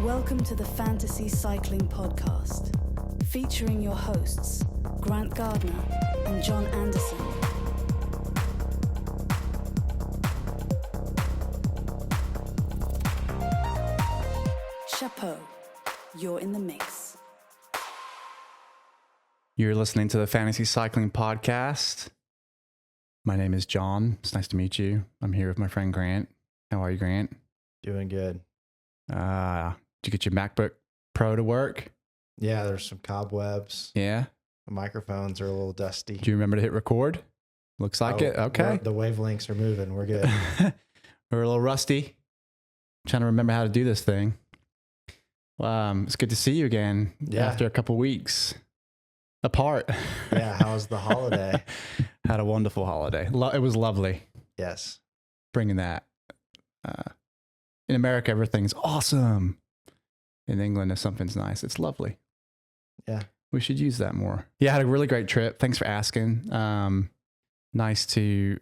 Welcome to the Fantasy Cycling Podcast, featuring your hosts, Grant Gardner and John Anderson. Chapeau, you're in the mix. You're listening to the Fantasy Cycling Podcast. My name is John. It's nice to meet you. I'm here with my friend Grant. How are you, Grant? Doing good. Did you get your MacBook Pro to work? Yeah, there's some cobwebs. Yeah. The microphones are a little dusty. Do you remember to hit record? Looks like it. Okay. The wavelengths are moving. We're good. We're a little rusty. Trying to remember how to do this thing. It's good to see you again after a couple weeks apart. Yeah, how was the holiday? Had a wonderful holiday. It was lovely. Yes. Bringing that. In America, everything's awesome. In England, if something's nice, it's lovely. Yeah. We should use that more. Yeah, I had a really great trip. Thanks for asking. Nice to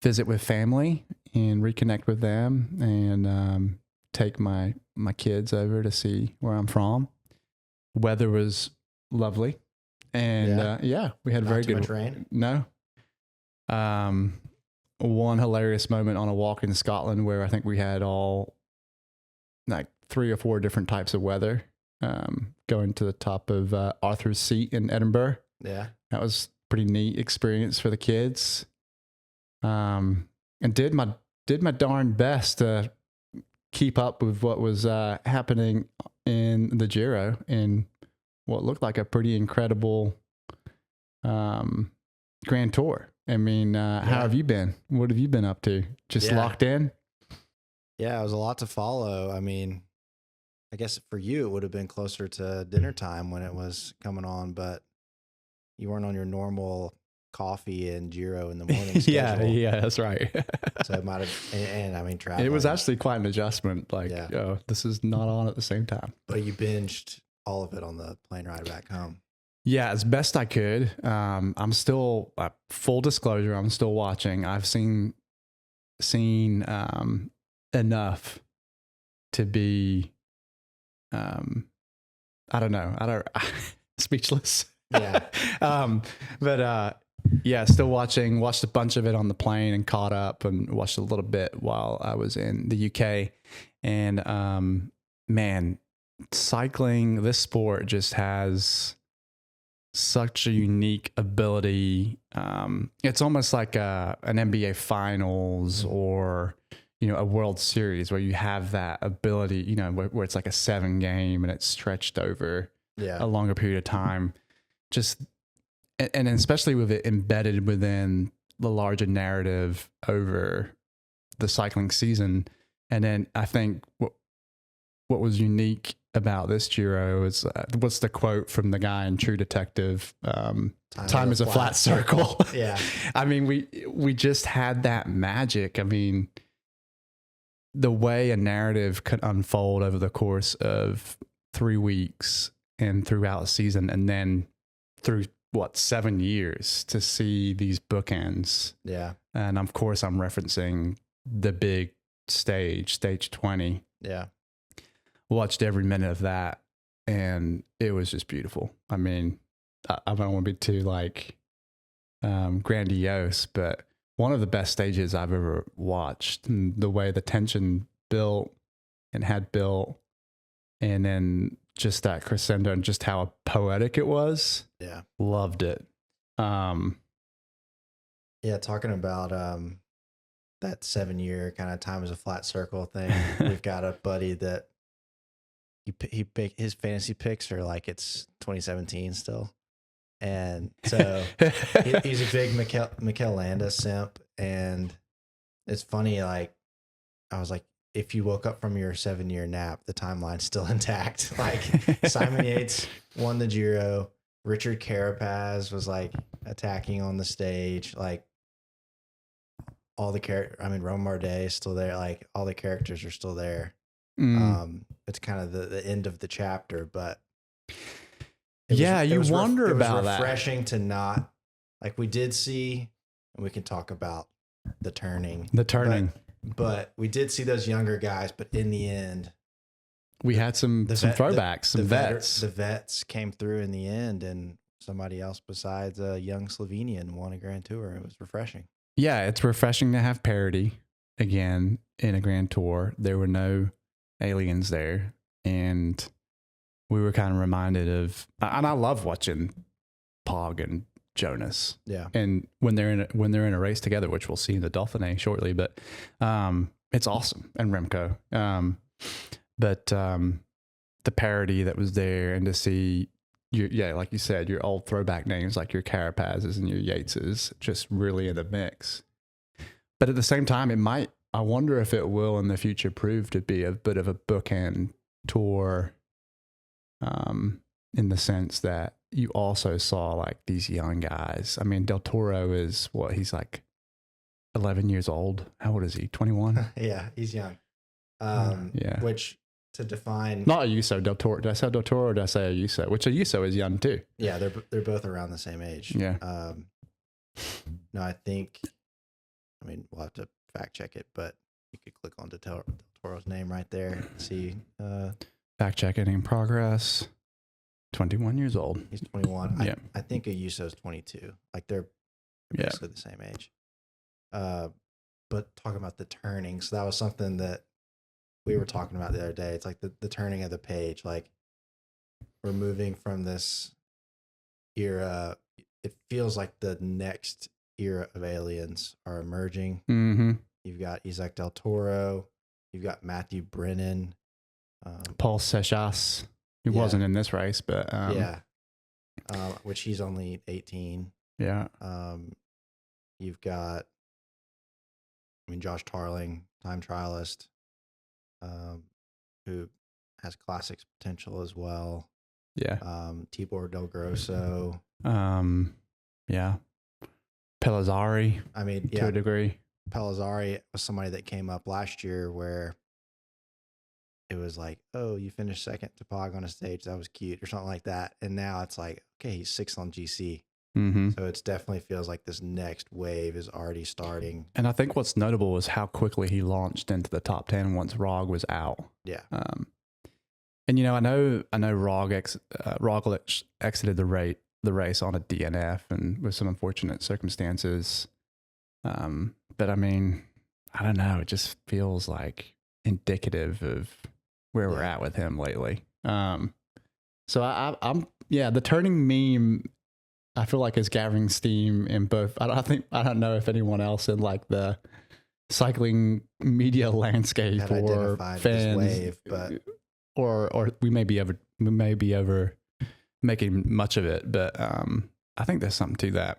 visit with family and reconnect with them and take my kids over to see where I'm from. Weather was lovely. And we had Not very too good much rain? No. One hilarious moment on a walk in Scotland where I think we had all like 3 or 4 different types of weather, going to the top of Arthur's Seat in Edinburgh. Yeah. That was a pretty neat experience for the kids. And did my darn best to keep up with what was happening in the Giro in what looked like a pretty incredible Grand Tour. I mean, how have you been? What have you been up to? Just locked in? Yeah, it was a lot to follow. I mean, I guess for you, it would have been closer to dinner time when it was coming on, but you weren't on your normal coffee and Giro in the morning schedule. Yeah, that's right. So it might have, and I mean, traveling. It was actually quite an adjustment. Like, this is not on at the same time. But you binged all of it on the plane ride back home. Yeah, as best I could. I'm still, full disclosure, I'm still watching. I've seen enough to be, I don't know, speechless. Yeah. Still watching, watched a bunch of it on the plane and caught up and watched a little bit while I was in the UK. And, man, cycling, this sport just has such a unique ability. It's almost like an NBA finals or, a World Series where you have that ability, where it's like a 7-game and it's stretched over a longer period of time. And especially with it embedded within the larger narrative over the cycling season. And then I think what was unique about this Giro is what's the quote from the guy in True Detective? Time is a flat circle. Yeah. I mean, we just had that magic. I mean, the way a narrative could unfold over the course of 3 weeks and throughout a season, and then through 7 years to see these bookends. Yeah. And of course, I'm referencing the big stage 20. Yeah. Watched every minute of that, and it was just beautiful. I mean, I don't want to be too grandiose, but one of the best stages I've ever watched. And the way the tension built and had built, and then just that crescendo and just how poetic it was. Yeah, loved it. Talking about that 7-year kind of time as a flat circle thing. We've got a buddy that. His fantasy picks are like it's 2017 still, and so he's a big Mikel Landa simp, and it's funny. Like I was like, if you woke up from your 7-year nap, the timeline's still intact. Like Simon Yates won the Giro, Richard Carapaz was like attacking on the stage, like all the Romain Bardet is still there, like all the characters are still there. It's kind of the end of the chapter, but you wonder about that. It was refreshing to not, like we did see, and we can talk about the turning. The turning. But we did see those younger guys, but in the end, we had some throwbacks, some vets. The vets came through in the end, and somebody else besides a young Slovenian won a Grand Tour. It was refreshing. Yeah, it's refreshing to have parity again in a Grand Tour. There were no aliens there, and we were kind of reminded of. And I love watching Pog and Jonas. Yeah, and when they're in a race together, which we'll see in the Dauphiné shortly, but it's awesome. And Remco, but the parody that was there, and to see like you said, your old throwback names like your Carapazes and your Yateses just really in the mix. But at the same time, I wonder if it will in the future prove to be a bit of a bookend tour, in the sense that you also saw like these young guys. I mean, Del Toro is he's like 11 years old. How old is he? 21? Yeah, he's young. Which, to define, not Ayuso, Del Toro. Did I say Del Toro or did I say Ayuso? Which Ayuso is young too. Yeah, they're both around the same age. Yeah. No, I mean, we'll have to fact check it, but you could click on Del Toro's name right there and see. Fact checking in progress. 21 years old. He's 21. Yeah. I think Ayuso's 22. Like they're basically the same age. But talking about the turning, so that was something that we were talking about the other day. It's like the turning of the page. Like we're moving from this era. It feels like the next era of aliens are emerging. Mm-hmm. You've got Isaac Del Toro. You've got Matthew Brennan. Paul Sejas. He wasn't in this race, but which he's only 18. Yeah. You've got, Josh Tarling, time trialist, who has classics potential as well. Yeah. Tibor Del Grosso. Yeah. Pellizzari. To a degree. Pellizzari was somebody that came up last year where it was like, oh, you finished second to Pog on a stage. That was cute, or something like that. And now it's like, okay, he's 6th on GC. Mm-hmm. So it definitely feels like this next wave is already starting. And I think what's notable was how quickly he launched into the top 10 once Rog was out. Yeah. And I know Rog exited the race on a DNF and with some unfortunate circumstances. But I don't know. It just feels like indicative of where we're at with him lately. So I'm the turning meme, I feel like is gathering steam in both. I don't know if anyone else in like the cycling media landscape or fans, wave, but or we may be over making much of it, but I think there's something to that.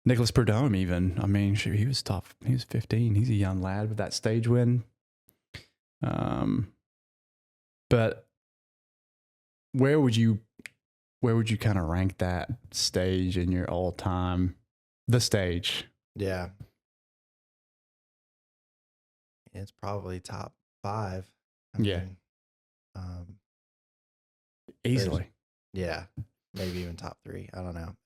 Nicholas Prudhomme, even, he was tough. He was 15. He's a young lad with that stage win. But where would you kind of rank that stage in your all time? The stage. Yeah. It's probably top 5. Easily. Yeah. Maybe even top 3. I don't know.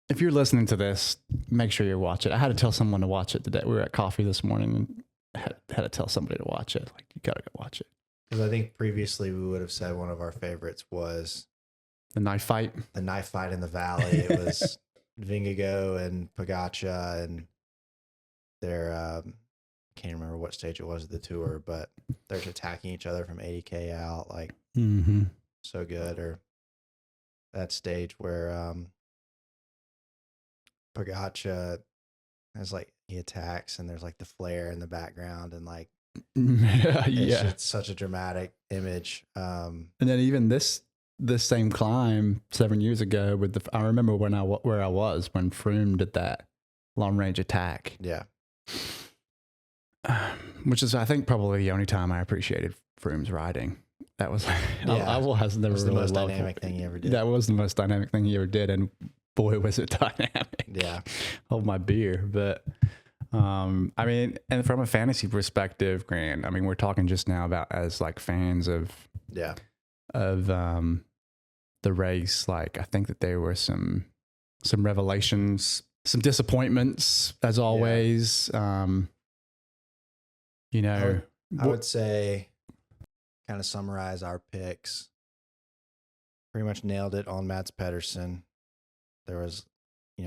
If you're listening to this, make sure you watch it. I had to tell someone to watch it today. We were at coffee this morning and had to tell somebody to watch it. Like, you gotta go watch it. Because I think previously we would have said one of our favorites was the knife fight. The knife fight in the valley. It was Vingegaard and Pogačar, and they're can't remember what stage it was of the tour, but they're attacking each other from 80K out, like so good. Or that stage where Pogačar has he attacks and there's like the flare in the background and like it's just such a dramatic image. And then even this same climb 7 years ago I remember where I was when Froome did that long range attack. Yeah. Which is, I think, probably the only time I appreciated Froome's riding. That was, I has never really the most loved dynamic thing he ever did. That was the most dynamic thing he ever did, and boy, was it dynamic. Yeah. Hold my beer, but and from a fantasy perspective, Grant, we're talking just now about as like fans of the race. Like, I think that there were some revelations, some disappointments, as always. I would say, kind of summarize our picks. Pretty much nailed it on Mads Pedersen. There was,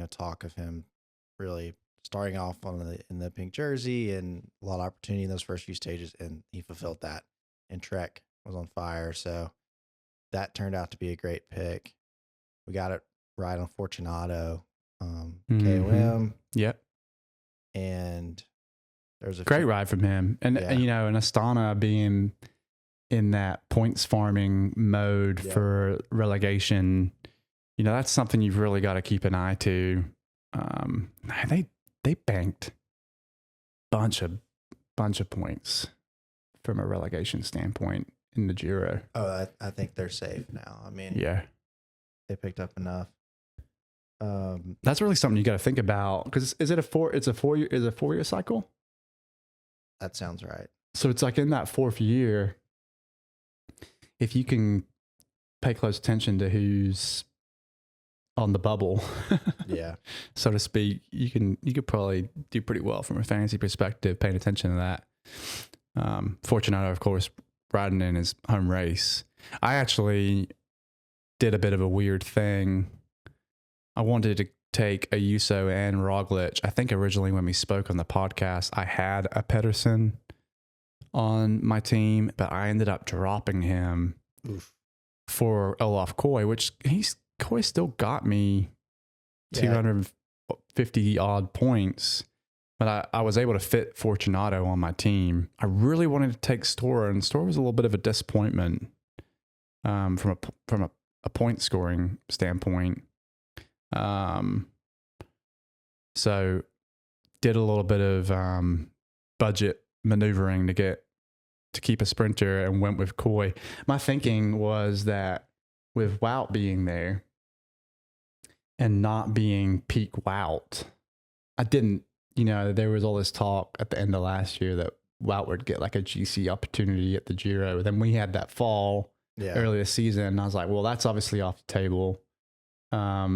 talk of him really starting off in the pink jersey and a lot of opportunity in those first few stages, and he fulfilled that. And Trek was on fire, so that turned out to be a great pick. We got it right on Fortunato, KOM. Yep. And there's a great ride from him. And, and Astana being in that points farming mode for relegation, that's something you've really got to keep an eye to. They banked bunch of points from a relegation standpoint in the Giro. Oh, I think they're safe now. I mean, they picked up enough. That's really something you got to think about, because is it a 4-year cycle? That sounds right. So it's like in that 4th year, if you can pay close attention to who's on the bubble, so to speak, you could probably do pretty well from a fantasy perspective, paying attention to that. Fortunato, of course, riding in his home race. I actually did a bit of a weird thing. I wanted to take Ayuso and Roglic. I think originally when we spoke on the podcast, I had a Pedersen on my team, but I ended up dropping him for Olaf Koy, which Koy still got me 250 odd points, but I was able to fit Fortunato on my team. I really wanted to take Stora, and Stora was a little bit of a disappointment from a point scoring standpoint. So did a little bit of budget maneuvering to keep a sprinter and went with Koy. My thinking was that with Wout being there and not being peak Wout, I didn't, there was all this talk at the end of last year that Wout would get like a GC opportunity at the Giro. Then we had that fall early this season, and I was like, well, that's obviously off the table. I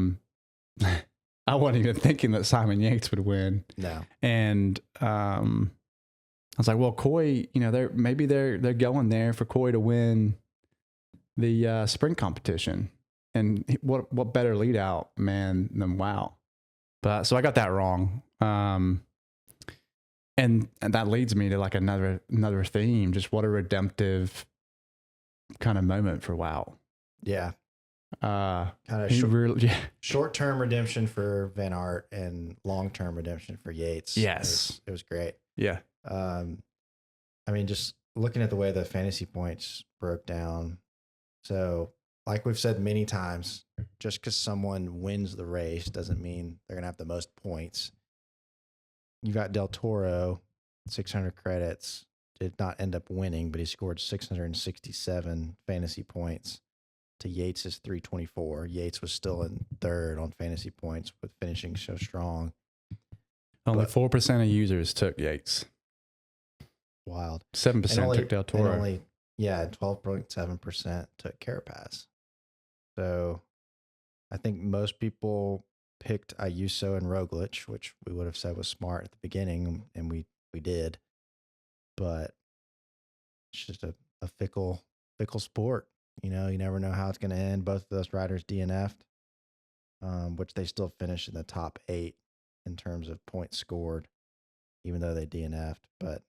wasn't even thinking that Simon Yates would win. No. And I was like, well, Koy, they're going there for Koy to win the sprint competition. And what better lead out man than Wout? But so I got that wrong. And that leads me to like another theme. Just what a redemptive kind of moment for Wout. Yeah. Kind of short-term redemption for Van Aert and long-term redemption for Yates. Yes. It was great. Yeah. I mean, just looking at the way the fantasy points broke down. So, like we've said many times, just because someone wins the race doesn't mean they're going to have the most points. You got Del Toro, 600 credits, did not end up winning, but he scored 667 fantasy points to Yates' 324. Yates was still in third on fantasy points with finishing so strong. Only 4% of users took Yates. Wild. 7% took Del Toro. And only 12.7% took Carapaz. So I think most people picked Ayuso and Roglic, which we would have said was smart at the beginning, and we did. But it's just a fickle sport. You never know how it's going to end. Both of those riders DNF'd, which they still finished in the top 8 in terms of points scored, even though they DNF'd. But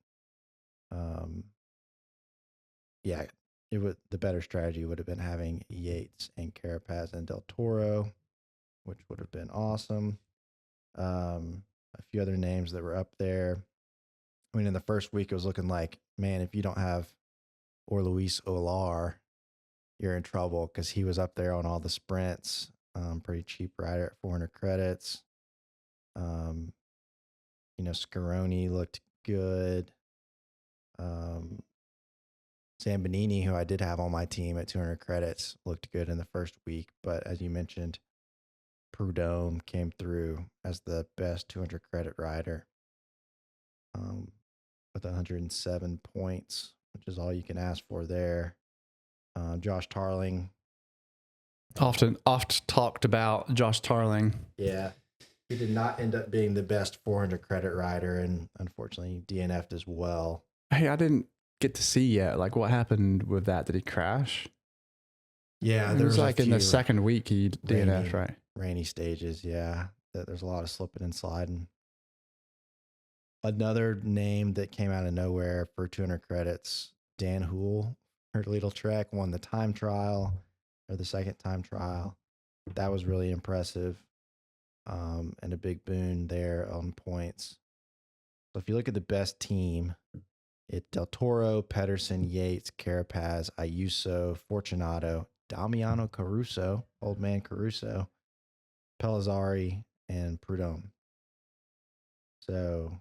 the better strategy would have been having Yates and Carapaz and Del Toro, which would have been awesome. A few other names that were up there. I mean, in the first week, it was looking like, man, if you don't have Luis Olar, you're in trouble, because he was up there on all the sprints. Pretty cheap rider at 400 credits. Scaroni looked good. Zambonini, who I did have on my team at 200 credits, looked good in the first week. But as you mentioned, Prudhomme came through as the best 200 credit rider with 107 points, which is all you can ask for there. Josh Tarling. Often talked about Josh Tarling. Yeah. He did not end up being the best 400 credit rider, and unfortunately DNF'd as well. Hey, I didn't get to see yet. Like, what happened with that? Did he crash? Yeah, It was like in the second week he DNF'd, right? Rainy stages, yeah. There's a lot of slipping and sliding. Another name that came out of nowhere for 200 credits, Dan Houle, Lidl Trek, won the time trial or the second time trial. That was really impressive, and a big boon there on points. So if you look at the best team, it's Del Toro, Pedersen, Yates, Carapaz, Ayuso, Fortunato, Damiano Caruso, old man Caruso, Pellizzari, and Prudhomme. So,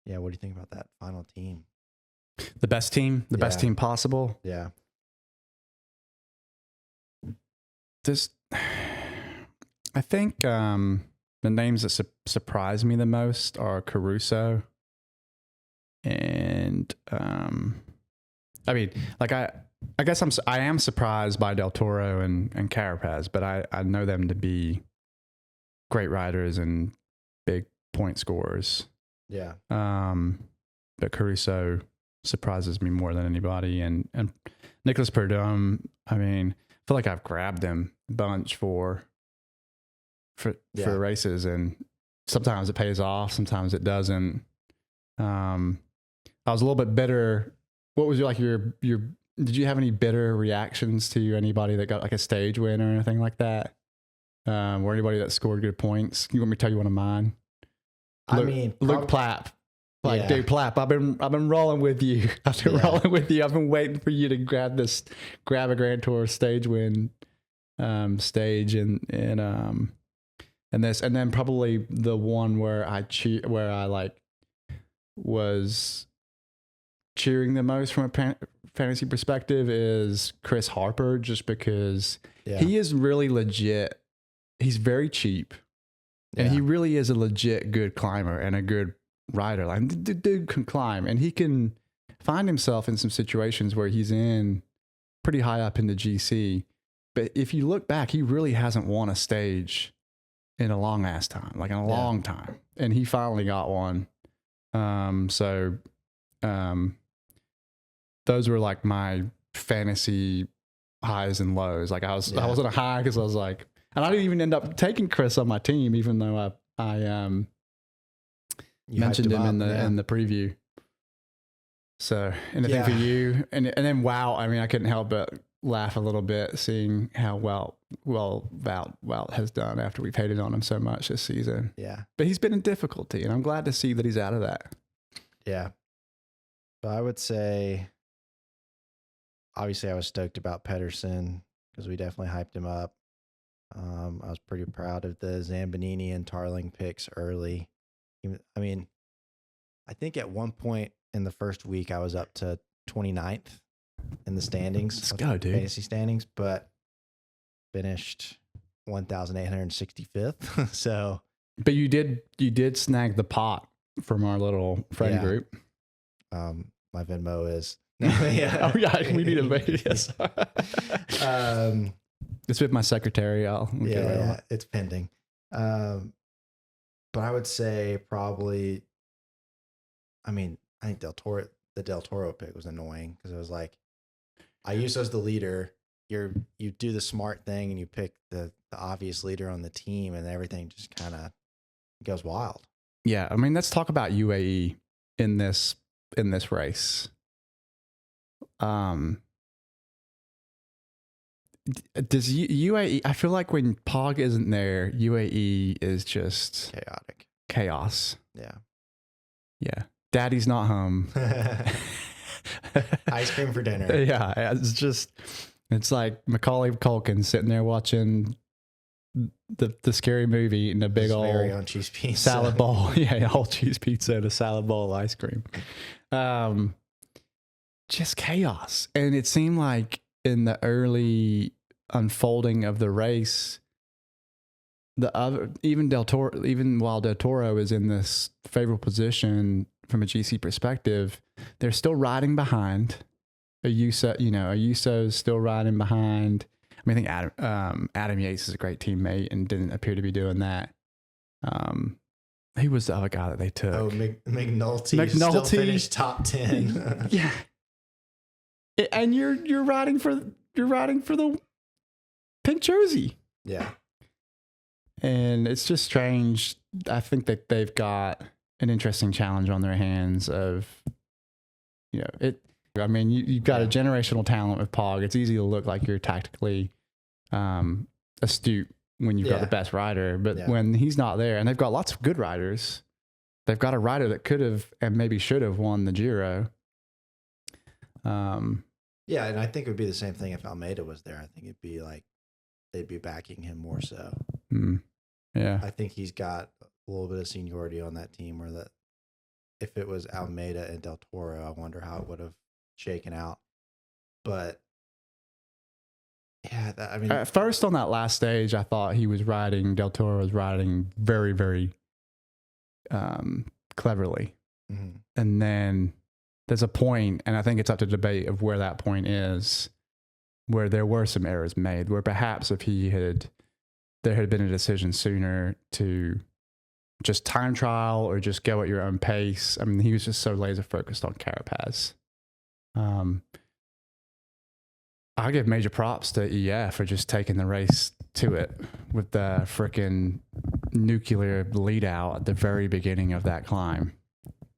yeah, what do you think about that final team? The best team, the best team possible. Yeah. This, I think the names that surprise me the most are Caruso and I mean, like I guess I am surprised by Del Toro and Carapaz, but I know them to be great riders and big point scorers. Yeah. But Caruso surprises me more than anybody, and Nicholas Prudhomme, I mean, I feel like I've grabbed him a bunch for races, and sometimes it pays off, sometimes it doesn't. I was a little bit bitter. What was your did you have any bitter reactions to anybody that got like a stage win or anything like that? Or anybody that scored good points? You want me to tell you one of mine? Luke Plapp. Like, dude, Plapp, I've been rolling with you. I've been rolling with you. I've been waiting for you to grab a Grand Tour stage win, stage and this, and then probably the one where I was cheering the most from a fantasy perspective is Chris Harper, just because he is really legit. He's very cheap, and he really is a legit good climber and a good rider. Like, the dude can climb, and he can find himself in some situations where he's in pretty high up in the GC. But if you look back, he really hasn't won a stage in a long ass time, like in a long time. And he finally got one. Those were like my fantasy highs and lows. Like I was on a high because I was like, and I didn't even end up taking Chris on my team, even though I mentioned him in the preview. So anything for you, and then I mean, I couldn't help but laugh a little bit seeing how well Wout has done after we've hated on him so much this season. Yeah, but he's been in difficulty, and I'm glad to see that he's out of that. Yeah, so I would say, obviously, I was stoked about Pedersen because we definitely hyped him up. I was pretty proud of the Zambonini and Tarling picks early. I mean, I think at one point in the first week, I was up to 29th in the standings. Let's go, dude. Fantasy standings, but finished 1,865th. So, but you did snag the pot from our little friend group. My Venmo is we need a yes. It's with my secretary. It's pending. But I would say probably, I think the Del Toro pick was annoying because it was like, Ayuso's the leader. You do the smart thing and you pick the obvious leader on the team, and everything just kind of goes wild. Yeah, I mean, let's talk about UAE in this race. Does UAE? I feel like when Pog isn't there, UAE is just chaos. Yeah. Daddy's not home. Ice cream for dinner. Yeah, it's like Macaulay Culkin sitting there watching the scary movie, eating a big old on cheese pizza salad bowl. Yeah, a whole cheese pizza and a salad bowl of ice cream. Just chaos. And it seemed like in the early unfolding of the race, even while Del Toro is in this favorable position from a GC perspective, they're still riding behind. Ayuso's still riding behind. I mean, I think Adam Yates is a great teammate and didn't appear to be doing that. He was the other guy that they took. Oh, McNulty still finished top 10. Yeah. And you're riding for the pink jersey. Yeah. And it's just strange. I think that they've got an interesting challenge on their hands of, I mean, you've got a generational talent with Pog. It's easy to look like you're tactically astute when you've got the best rider, but when he's not there, and they've got lots of good riders, they've got a rider that could have and maybe should have won the Giro. Yeah, and I think it would be the same thing if Almeida was there. I think it'd be like they'd be backing him more so. Yeah, I think he's got a little bit of seniority on that team, or that if it was Almeida and Del Toro, I wonder how it would have shaken out. But yeah, I mean, at first on that last stage, I thought Del Toro was riding very, very cleverly. Mm-hmm. And then there's a point, and I think it's up to debate of where that point is, where there were some errors made, where perhaps if there had been a decision sooner to just time trial or just go at your own pace. I mean, he was just so laser focused on Carapaz. I give major props to EF for just taking the race to it with the freaking nuclear lead out at the very beginning of that climb.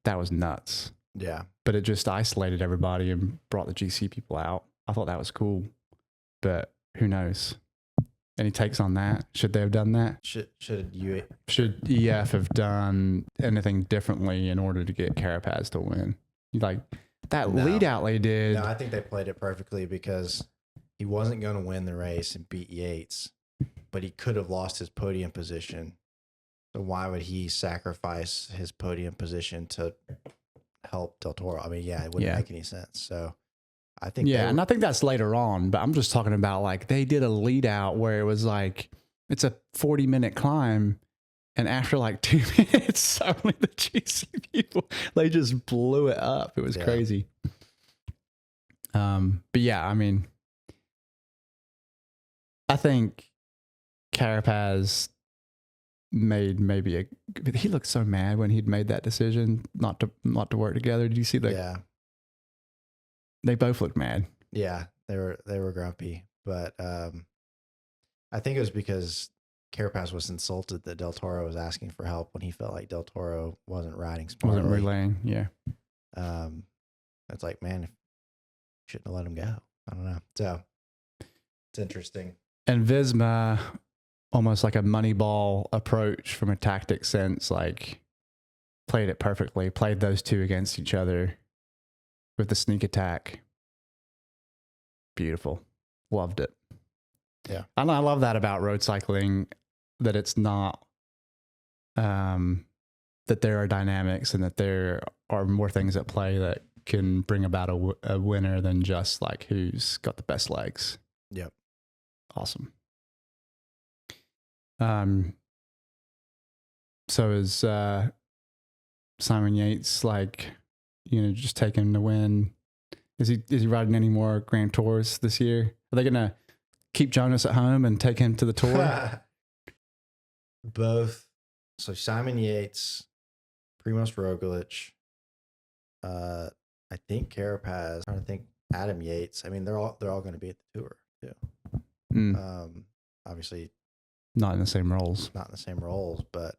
That was nuts. Yeah. But it just isolated everybody and brought the GC people out. I thought that was cool, but who knows? Any takes on that? Should they have done that? Should EF have done anything differently in order to get Carapaz to win? Like that lead out they did. No, I think they played it perfectly because he wasn't going to win the race and beat Yates, but he could have lost his podium position. So why would he sacrifice his podium position to help Del Toro? I mean, it wouldn't make any sense. So I think and I think that's later on, but I'm just talking about like they did a lead out where it was like it's a 40-minute climb, and after like 2 minutes, only the GC people they just blew it up. It was crazy. But yeah, I mean, I think Carapaz made he looked so mad when he'd made that decision not to work together. Did you see that? Yeah. They both looked mad. Yeah, they were grumpy, but I think it was because Carapaz was insulted that Del Toro was asking for help when he felt like Del Toro wasn't riding smartly. Wasn't relaying, yeah. It's like, man, shouldn't have let him go. I don't know. So it's interesting. And Visma, almost like a Moneyball approach from a tactic sense, like played it perfectly. Played those two against each other with the sneak attack. Beautiful. Loved it. Yeah. And I love that about road cycling, that it's not, that there are dynamics and that there are more things at play that can bring about a winner than just like who's got the best legs. Yep. Awesome. So is Simon Yates like, just taking the win? Is he riding any more Grand Tours this year? Are they gonna keep Jonas at home and take him to the Tour? Both. So Simon Yates, Primož Roglič, I think Carapaz, I think Adam Yates. I mean, they're all going to be at the Tour too. Obviously, not in the same roles. But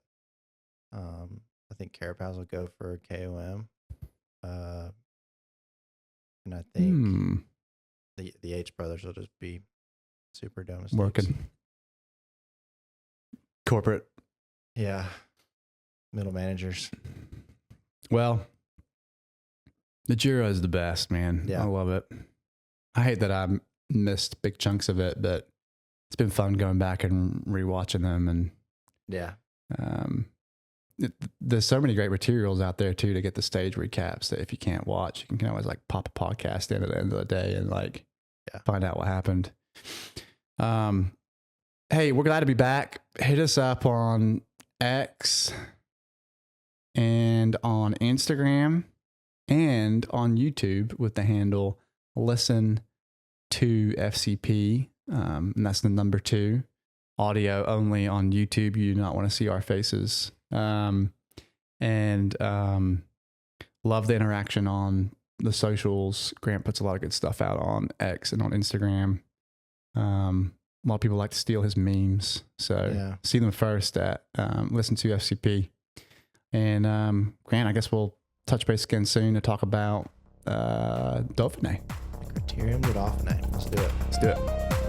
I think Carapaz will go for KOM. And I think the Yates brothers will just be super domestics. Working. Corporate. Yeah. Middle managers. Well, the Giro is the best, man. Yeah. I love it. I hate that I missed big chunks of it, but it's been fun going back and rewatching them. And yeah. There's so many great materials out there too to get the stage recaps that if you can't watch, you can always like pop a podcast in at the end of the day and like find out what happened. Hey, we're glad to be back. Hit us up on X and on Instagram and on YouTube with the handle Listen to FCP. And that's the number 2. Audio only on YouTube. You do not want to see our faces. and love the interaction on the socials. Grant puts a lot of good stuff out on X and on Instagram. A lot of people like to steal his memes, so see them first at Listen to FCP. And Grant, I guess we'll touch base again soon to talk about Dauphiné. Criterium de Dauphiné. Let's do it. Let's do it.